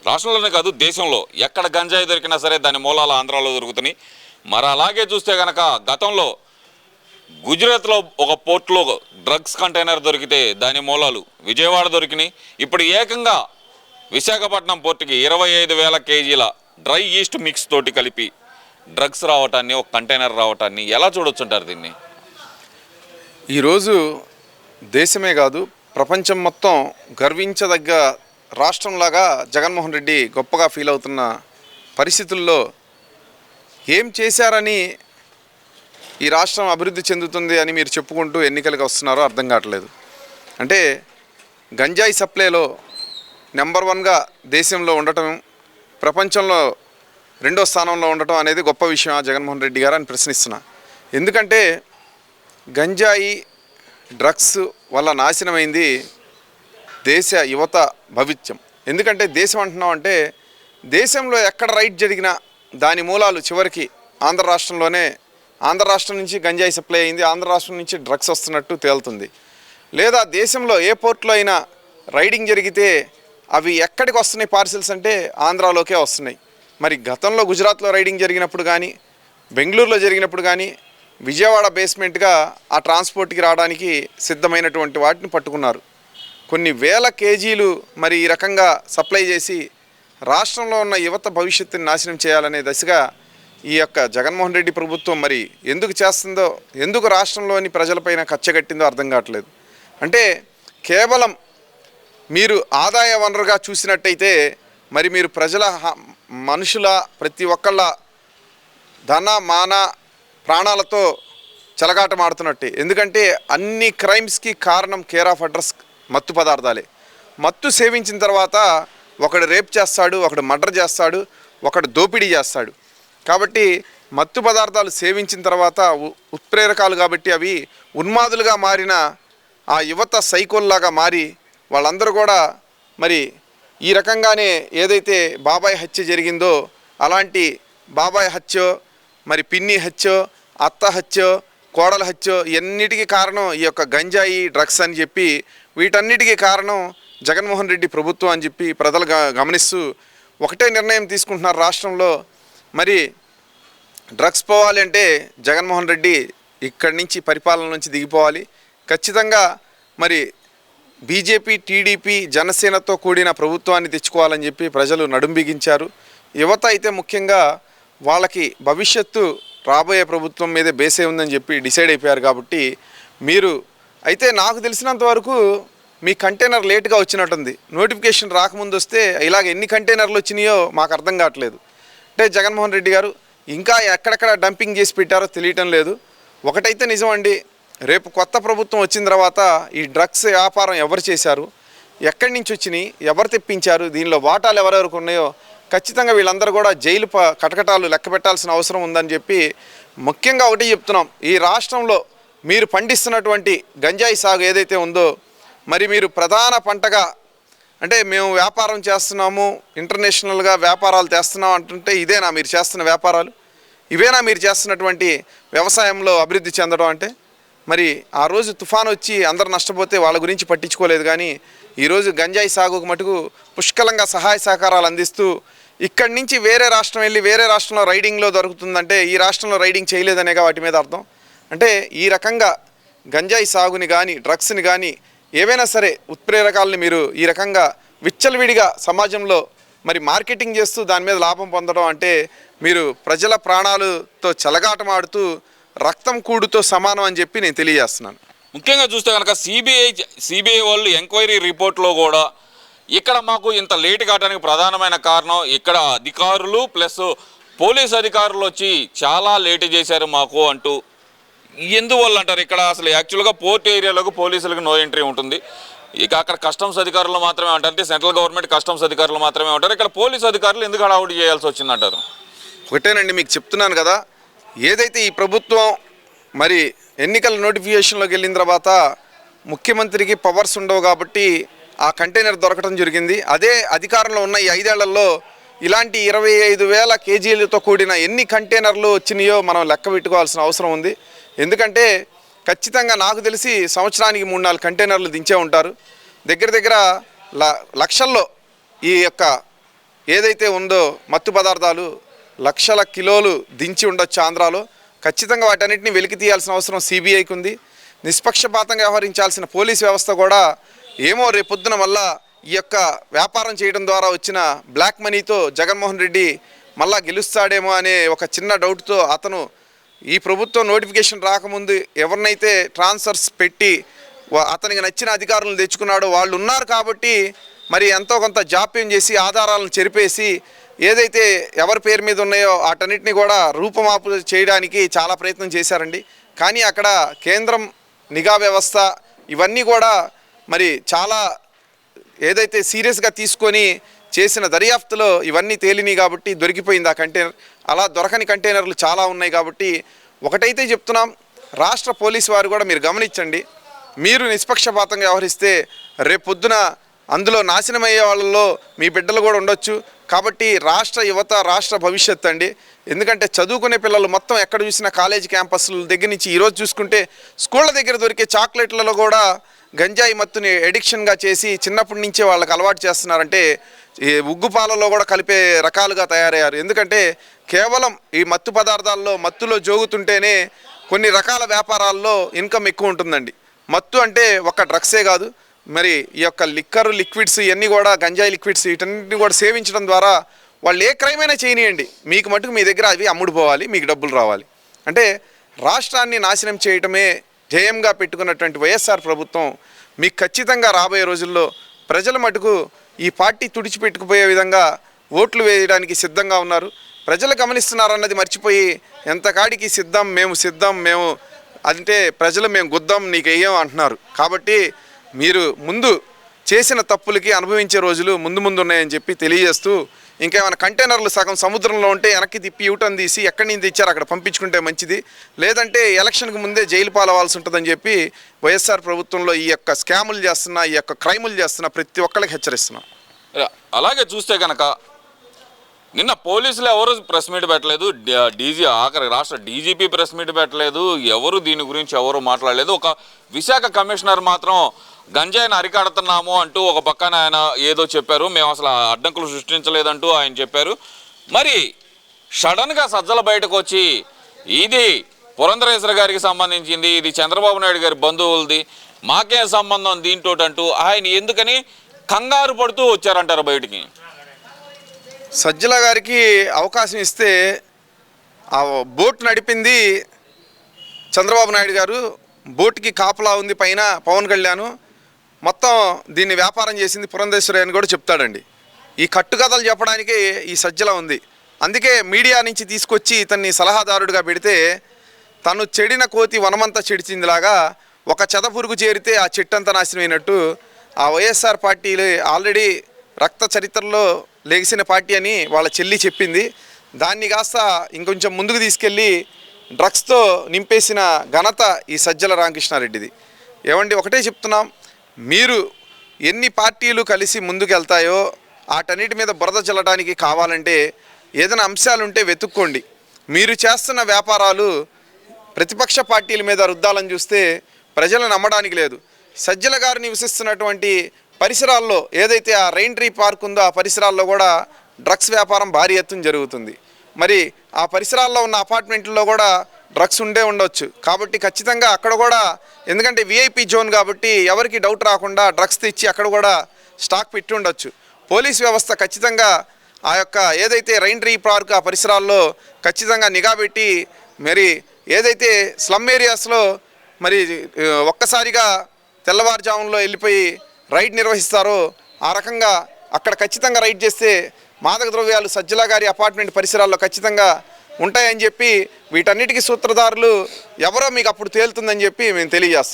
రాష్ట్రంలోనే కాదు దేశంలో ఎక్కడ గంజాయి దొరికినా సరే దాని మూలాలు ఆంధ్రాలో దొరుకుతున్నాయి. మరి అలాగే చూస్తే కనుక గతంలో గుజరాత్లో ఒక పోర్ట్లో డ్రగ్స్ కంటైనర్ దొరికితే దాని మూలాలు విజయవాడ దొరికినాయి. ఇప్పుడు ఏకంగా విశాఖపట్నం పోర్టుకి 25,000 కేజీల డ్రై ఈస్ట్ మిక్స్ తోటి కలిపి డ్రగ్స్ రావటాన్ని, ఒక కంటైనర్ రావటాన్ని ఎలా చూడొచ్చుంటారు దీన్ని? ఈరోజు దేశమే కాదు ప్రపంచం మొత్తం గర్వించదగ్గ రాష్ట్రంలాగా జగన్మోహన్ రెడ్డి గొప్పగా ఫీల్ అవుతున్న పరిస్థితుల్లో ఏం చేశారని ఈ రాష్ట్రం అభివృద్ధి చెందుతుంది అని మీరు చెప్పుకుంటూ ఎన్నికలకు వస్తున్నారో అర్థం కావట్లేదు. అంటే గంజాయి సప్లైలో నెంబర్ 1గా దేశంలో ఉండటం, ప్రపంచంలో 2వ స్థానంలో ఉండటం అనేది గొప్ప విషయం జగన్మోహన్ రెడ్డి గారు అని ప్రశ్నిస్తున్నా. ఎందుకంటే గంజాయి డ్రగ్స్ వల్ల నాశనమైంది దేశ యువత భవిత్యం. ఎందుకంటే దేశం అంటున్నాం అంటే దేశంలో ఎక్కడ రైట్ జరిగినా దాని మూలాలు చివరికి ఆంధ్ర రాష్ట్రంలోనే, ఆంధ్ర రాష్ట్రం నుంచి గంజాయి సప్లై అయింది, ఆంధ్ర రాష్ట్రం నుంచి డ్రగ్స్ వస్తున్నట్టు తేలుతుంది. లేదా దేశంలో ఏ పోర్ట్లో అయినా రైడింగ్ జరిగితే అవి ఎక్కడికి వస్తున్నాయి పార్సిల్స్ అంటే ఆంధ్రాలోకే వస్తున్నాయి. మరి గతంలో గుజరాత్లో రైడింగ్ జరిగినప్పుడు కానీ, బెంగళూరులో జరిగినప్పుడు కానీ విజయవాడ బేస్మెంట్గా ఆ ట్రాన్స్పోర్ట్కి రావడానికి సిద్ధమైనటువంటి వాటిని పట్టుకున్నారు. కొన్ని వేల కేజీలు మరి ఈ రకంగా సప్లై చేసి రాష్ట్రంలో ఉన్న యువత భవిష్యత్తుని నాశనం చేయాలనే దశగా ఈ యొక్క జగన్మోహన్ రెడ్డి ప్రభుత్వం మరి ఎందుకు చేస్తుందో, ఎందుకు రాష్ట్రంలోని ప్రజలపైన కచ్చగట్టిందో అర్థం కావట్లేదు. అంటే కేవలం మీరు ఆదాయ వనరుగా చూసినట్టయితే మరి మీరు ప్రజల మనుషుల ప్రతి ఒక్కళ్ళ ధన మాన ప్రాణాలతో చెలగాటమాడుతున్నట్టే. ఎందుకంటే అన్ని క్రైమ్స్కి కారణం కేర్ ఆఫ్ అడ్రస్ మత్తు పదార్థాలే. మత్తు సేవించిన తర్వాత ఒకడు రేప్ చేస్తాడు, ఒకడు మర్డర్ చేస్తాడు, ఒకడు దోపిడీ చేస్తాడు. కాబట్టి మత్తు పదార్థాలు సేవించిన తర్వాత ఉత్ప్రేరకాలు కాబట్టి అవి ఉన్మాదులుగా మారిన ఆ యువత సైకోల్లాగా మారి వాళ్ళందరూ కూడా మరి ఈ రకంగానే ఏదైతే బాబాయ్ హత్య జరిగిందో అలాంటి బాబాయ్ హత్యో, మరి పిన్ని హత్యో, అత్త హత్యో, కోడల హత్యో ఎన్నిటికీ కారణం ఈ యొక్క గంజాయి డ్రగ్స్ అని చెప్పి, వీటన్నిటికీ కారణం జగన్మోహన్ రెడ్డి ప్రభుత్వం అని చెప్పి ప్రజలు గమనిస్తూ ఒకటే నిర్ణయం తీసుకుంటున్నారు రాష్ట్రంలో. మరి డ్రగ్స్ పోవాలి అంటే జగన్మోహన్ రెడ్డి ఇక్కడి నుంచి పరిపాలన నుంచి దిగిపోవాలి. ఖచ్చితంగా మరి బీజేపీ, టీడీపీ, జనసేనతో కూడిన ప్రభుత్వాన్ని తెచ్చుకోవాలని చెప్పి ప్రజలు నడుం బిగించారు. యువత అయితే ముఖ్యంగా వాళ్ళకి భవిష్యత్తు రాబోయే ప్రభుత్వం మీదే బేసే ఉందని చెప్పి డిసైడ్ అయిపోయారు. కాబట్టి మీరు అయితే నాకు తెలిసినంత వరకు మీ కంటైనర్ లేట్గా వచ్చినట్టుంది. నోటిఫికేషన్ రాకముందు వస్తే ఇలాగ ఎన్ని కంటైనర్లు వచ్చినాయో మాకు అర్థం కావట్లేదు. అంటే జగన్మోహన్ రెడ్డి గారు ఇంకా ఎక్కడెక్కడ డంపింగ్ చేసి పెట్టారో తెలియటం లేదు. ఒకటైతే నిజమండి, రేపు కొత్త ప్రభుత్వం వచ్చిన తర్వాత ఈ డ్రగ్స్ వ్యాపారం ఎవరు చేశారు, ఎక్కడి నుంచి వచ్చినాయి, ఎవరు తెప్పించారు, దీనిలో వాటాలు ఎవరెవరికి ఉన్నాయో ఖచ్చితంగా వీళ్ళందరూ కూడా జైలు కటకటాలు లెక్క పెట్టాల్సిన అవసరం ఉందని చెప్పి ముఖ్యంగా ఒకటి చెప్తున్నాం. ఈ రాష్ట్రంలో మీరు పండిస్తున్నటువంటి గంజాయి సాగు ఏదైతే ఉందో మరి మీరు ప్రధాన పంటగా అంటే మేము వ్యాపారం చేస్తున్నాము, ఇంటర్నేషనల్గా వ్యాపారాలు చేస్తున్నాం అంటుంటే ఇదేనా మీరు చేస్తున్న వ్యాపారాలు? ఇవేనా మీరు చేస్తున్నటువంటి వ్యవసాయంలో అభివృద్ధి చెందడం అంటే? మరి ఆ రోజు తుఫాను వచ్చి అందరు నష్టపోతే వాళ్ళ గురించి పట్టించుకోలేదు. కానీ ఈరోజు గంజాయి సాగుకు మటుకు పుష్కలంగా సహాయ సహకారాలు అందిస్తూ ఇక్కడి నుంచి వేరే రాష్ట్రం వెళ్ళి వేరే రాష్ట్రంలో రైడింగ్లో దొరుకుతుందంటే ఈ రాష్ట్రంలో రైడింగ్ చేయలేదనేగా వాటి మీద అర్థం. అంటే ఈ రకంగా గంజాయి సాగుని కానీ డ్రగ్స్ని కానీ ఏవైనా సరే ఉత్ప్రేరకాలని మీరు ఈ రకంగా విచ్చలవిడిగా సమాజంలో మరి మార్కెటింగ్ చేస్తూ దాని మీద లాభం పొందడం అంటే మీరు ప్రజల ప్రాణాలతో చెలగాటమాడుతూ రక్తం కూడుతో సమానం అని చెప్పి నేను తెలియజేస్తున్నాను. ముఖ్యంగా చూస్తే కనుక సిబిఐ వాళ్ళు ఎంక్వైరీ రిపోర్ట్లో కూడా ఇక్కడ మాకు ఇంత లేట్ కావడానికి ప్రధానమైన కారణం ఇక్కడ అధికారులు ప్లస్ పోలీస్ అధికారులు వచ్చి చాలా లేట్ చేశారు మాకు అంటూ. ఎందువల్ల అంటారు? ఇక్కడ అసలు యాక్చువల్గా పోర్ట్ ఏరియాలోకి పోలీసులకు నో ఎంట్రీ ఉంటుంది. ఇక అక్కడ కస్టమ్స్ అధికారులు మాత్రమే ఉంటారు, అంటే సెంట్రల్ గవర్నమెంట్ కస్టమ్స్ అధికారులు మాత్రమే ఉంటారు. ఇక్కడ పోలీసు అధికారులు ఎందుకు హడావుడి చేయాల్సి వచ్చిందంటారు? ఒకటేనండి, మీకు చెప్తున్నాను కదా, ఏదైతే ఈ ప్రభుత్వం మరి ఎన్నికల నోటిఫికేషన్లోకి వెళ్ళిన తర్వాత ముఖ్యమంత్రికి పవర్స్ ఉండవు కాబట్టి ఆ కంటైనర్ దొరకడం జరిగింది. అదే అధికారంలో ఉన్న ఈ 5 ఏళ్లలో ఇలాంటి 25,000 కేజీలతో కూడిన ఎన్ని కంటైనర్లు వచ్చినాయో మనం లెక్క పెట్టుకోవాల్సిన అవసరం ఉంది. ఎందుకంటే ఖచ్చితంగా నాకు తెలిసి సంవత్సరానికి 3-4 కంటైనర్లు దించే ఉంటారు. దగ్గర దగ్గర లక్షల్లో ఈ యొక్క ఏదైతే ఉందో మత్తు పదార్థాలు లక్షల కిలోలు దించి ఉండొచ్చు ఆంధ్రాలో. ఖచ్చితంగా వాటన్నిటిని వెలికి తీయాల్సిన అవసరం సిబిఐకి ఉంది. నిష్పక్షపాతంగా వ్యవహరించాల్సిన పోలీస్ వ్యవస్థ కూడా ఏమో రేపొద్దున మళ్ళా ఈ యొక్క వ్యాపారం చేయడం ద్వారా వచ్చిన బ్లాక్ మనీతో జగన్మోహన్ రెడ్డి మళ్ళా గెలుస్తాడేమో అనే ఒక చిన్న డౌట్తో అతను ఈ ప్రభుత్వం నోటిఫికేషన్ రాకముందు ఎవరినైతే ట్రాన్స్ఫర్స్ పెట్టి అతనికి నచ్చిన అధికారులను తెచ్చుకున్నాడో వాళ్ళు ఉన్నారు కాబట్టి మరి ఎంతో కొంత జాప్యం చేసి ఆధారాలను చెరిపేసి ఏదైతే ఎవరి పేరు మీద ఉన్నాయో వాటన్నిటిని కూడా రూపమాపు చేయడానికి చాలా ప్రయత్నం చేశారండి. కానీ అక్కడ కేంద్రం నిఘా వ్యవస్థ ఇవన్నీ కూడా మరి చాలా ఏదైతే సీరియస్గా తీసుకొని చేసిన దర్యాప్తులో ఇవన్నీ తేలినాయి కాబట్టి దొరికిపోయింది ఆ కంటైనర్. అలా దొరకని కంటైనర్లు చాలా ఉన్నాయి కాబట్టి ఒకటైతే చెప్తున్నాం, రాష్ట్ర పోలీసు వారు కూడా మీరు గమనించండి. మీరు నిష్పక్షపాతంగా వ్యవహరిస్తే రేపొద్దున అందులో నాశనమయ్యే వాళ్ళలో మీ బిడ్డలు కూడా ఉండొచ్చు. కాబట్టి రాష్ట్ర యువత రాష్ట్ర భవిష్యత్తు అండి. ఎందుకంటే చదువుకునే పిల్లలు మొత్తం ఎక్కడ చూసినా కాలేజీ క్యాంపస్ల దగ్గర నుంచి ఈరోజు చూసుకుంటే స్కూళ్ళ దగ్గర దొరికే చాక్లెట్లలో కూడా గంజాయి మత్తుని ఎడిక్షన్గా చేసి చిన్నప్పటి నుంచే వాళ్ళకి అలవాటు చేస్తున్నారంటే ఈ ఉగ్గుపాలలో కూడా కలిపే రకాలుగా తయారయ్యారు. ఎందుకంటే కేవలం ఈ మత్తు పదార్థాల్లో మత్తులో జోగుతుంటేనే కొన్ని రకాల వ్యాపారాల్లో ఇన్కమ్ ఎక్కువ ఉంటుందండి. మత్తు అంటే ఒక డ్రగ్సే కాదు, మరి ఈ యొక్క లిక్కర్ లిక్విడ్స్ ఇవన్నీ కూడా గంజాయి లిక్విడ్స్ వీటన్నిటిని కూడా సేవించడం ద్వారా వాళ్ళు ఏ క్రైమ్ అయినా చేయనియండి, మీకు మటుకు మీ దగ్గర అవి అమ్ముడుపోవాలి, మీకు డబ్బులు రావాలి. అంటే రాష్ట్రాన్ని నాశనం చేయటమే ధ్యేయంగా పెట్టుకున్నటువంటి వైఎస్ఆర్ ప్రభుత్వం మీకు ఖచ్చితంగా రాబోయే రోజుల్లో ప్రజల మటుకు ఈ పార్టీ తుడిచిపెట్టుకుపోయే విధంగా ఓట్లు వేయడానికి సిద్ధంగా ఉన్నారు. ప్రజలు గమనిస్తున్నారన్నది మర్చిపోయి ఎంతకాడికి సిద్ధం మేము అంటే ప్రజలు మేము గుద్దాం నీకు వెయ్యం అంటున్నారు. కాబట్టి మీరు ముందు చేసిన తప్పులకి అనుభవించే రోజులు ముందు ఉన్నాయని చెప్పి తెలియజేస్తూ, ఇంకేమైనా కంటైనర్లు సగం సముద్రంలో ఉంటే వెనక్కి తిప్పి యూటర్న్ తీసి ఎక్కడి నుంచి తెచ్చారు అక్కడ పంపించుకుంటే మంచిది, లేదంటే ఎలక్షన్కి ముందే జైలు పాలవాల్సి ఉంటుందని చెప్పి వైఎస్ఆర్ ప్రభుత్వంలో ఈ యొక్క స్కాములు చేస్తున్న ఈ యొక్క క్రైములు చేస్తున్న ప్రతి ఒక్కరికి హెచ్చరిస్తున్నాం. అలాగే చూస్తే కనుక నిన్న పోలీసులు ఎవరు ప్రెస్ మీట్ పెట్టలేదు, ఆఖరి రాష్ట్ర డీజీపీ ప్రెస్ మీట్ పెట్టలేదు, ఎవరు దీని గురించి ఎవరు మాట్లాడలేదు. ఒక విశాఖ కమిషనర్ మాత్రం గంజాయిని అరికడుతున్నాము అంటూ ఒక పక్కన ఆయన ఏదో చెప్పారు, మేము అసలు అడ్డంకులు సృష్టించలేదంటూ ఆయన చెప్పారు. మరి సడన్గా సజ్జల బయటకు వచ్చి ఇది పురంధరేశ్వర గారికి సంబంధించింది, ఇది చంద్రబాబు నాయుడు గారి బంధువులది, మాకేం సంబంధం దీంతో అంటూ ఆయన ఎందుకని కంగారు పడుతూ వచ్చారంటారు బయటికి. సజ్జల గారికి అవకాశం ఇస్తే ఆ బోట్ నడిపింది చంద్రబాబు నాయుడు గారు, బోట్కి కాపలా ఉంది పైన పవన్ కళ్యాణ్, మొత్తం దీన్ని వ్యాపారం చేసింది పురంధేశ్వరి అని కూడా చెప్తాడండి. ఈ కట్టుకథలు చెప్పడానికి ఈ సజ్జల ఉంది. అందుకే మీడియా నుంచి తీసుకొచ్చి ఇతన్ని సలహాదారుడిగా పెడితే తను చెడిన కోతి వనమంతా చెడిచిందిలాగా ఒక చెదపురుగు చేరితే ఆ చెట్టంతా నాశనమైనట్టు ఆ వైఎస్ఆర్ పార్టీలు ఆల్రెడీ రక్త చరిత్రలో లెగిసిన పార్టీ అని వాళ్ళ చెల్లి చెప్పింది. దాన్ని కాస్త ఇంకొంచెం ముందుకు తీసుకెళ్ళి డ్రగ్స్తో నింపేసిన ఘనత ఈ సజ్జల రామకృష్ణారెడ్డిది. ఏమండి ఒకటే చెప్తున్నాం, మీరు ఎన్ని పార్టీలు కలిసి ముందుకు వెళ్తాయో వాటన్నిటి మీద బురద చల్లడానికి కావాలంటే ఏదైనా అంశాలుంటే వెతుక్కోండి. మీరు చేస్తున్న వ్యాపారాలు ప్రతిపక్ష పార్టీల మీద రుద్దాలని చూస్తే ప్రజలు నమ్మడానికి లేదు. సజ్జల గారు నివసిస్తున్నటువంటి పరిసరాల్లో ఏదైతే ఆ రెయిన్ ట్రీ పార్క్ ఉందో ఆ పరిసరాల్లో కూడా డ్రగ్స్ వ్యాపారం భారీ ఎత్తున జరుగుతుంది. మరి ఆ పరిసరాల్లో ఉన్న అపార్ట్మెంట్లో కూడా డ్రగ్స్ ఉండొచ్చు. కాబట్టి ఖచ్చితంగా అక్కడ కూడా, ఎందుకంటే విఐపి జోన్ కాబట్టి ఎవరికి డౌట్ రాకుండా డ్రగ్స్ తెచ్చి అక్కడ కూడా స్టాక్ పెట్టి ఉండొచ్చు. పోలీస్ వ్యవస్థ ఖచ్చితంగా ఆ యొక్క ఏదైతే రెయిన్ ట్రీ పార్క్ ఆ పరిసరాల్లో ఖచ్చితంగా నిఘా పెట్టి, మరి ఏదైతే స్లమ్ ఏరియాస్లో మరి ఒక్కసారిగా తెల్లవారుజాములో వెళ్ళిపోయి రైడ్ నిర్వహిస్తారో ఆ రకంగా అక్కడ ఖచ్చితంగా రైడ్ చేస్తే మాదక ద్రవ్యాలు సజ్జల గారి అపార్ట్మెంట్ పరిసరాల్లో ఖచ్చితంగా ఉంటాయని చెప్పి వీటన్నిటికీ సూత్రధారులు ఎవరో మీకు అప్పుడు తేలుతుందని చెప్పి మేము తెలియజేస్తాం.